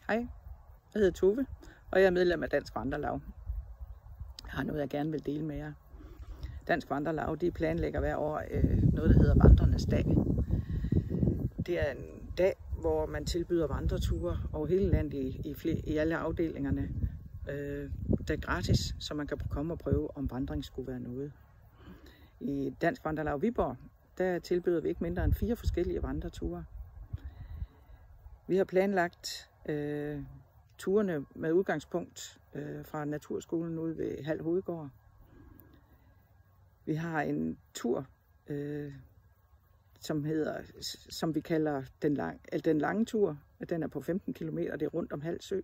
Hej, jeg hedder Tove, og jeg er medlem af Dansk Vandrelaug. Jeg har noget, jeg gerne vil dele med jer. Dansk Vandrelaug, de planlægger hver år noget, der hedder Vandrernes Dag. Det er en dag, hvor man tilbyder vandreture over hele landet i alle afdelingerne. Det er gratis, så man kan komme og prøve, om vandring skulle være noget. I Dansk Vandrelaug Viborg, der tilbyder vi ikke mindre end 4 forskellige vandreture. Vi har planlagt turene med udgangspunkt fra Naturskolen ude ved Hald Hovedgård. Vi har en tur, som vi kalder den lange tur. Den er på 15 km, det er rundt om Hald Sø.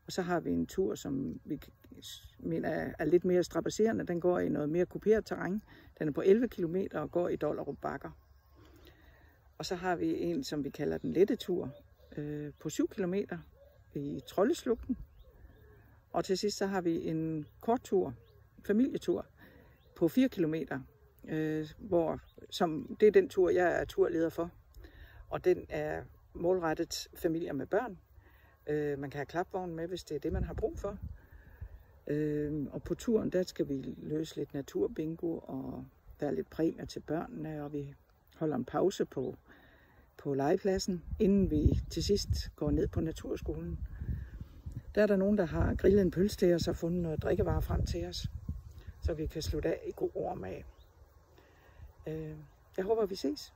Og så har vi en tur, som vi mener er lidt mere strabadserende. Den går i noget mere kuperet terræn. Den er på 11 km og går i Dollerup Bakker. Og så har vi en, som vi kalder den lette tur, på 7 km i Troldeslugten. Og til sidst så har vi en kort tur, familietur, på 4 km, det er den tur, jeg er turleder for. Og den er målrettet familier med børn. Man kan have klapvogn med, hvis det er det, man har brug for. Og på turen, der skal vi løse lidt naturbingo, og der er lidt præmier til børnene, og vi holder en pause på legepladsen, inden vi til sidst går ned på Naturskolen. Der er der nogen, der har grillet en pølse til os og fundet noget drikkevarer frem til os, så vi kan slutte af i god ro og mag. Jeg håber, vi ses.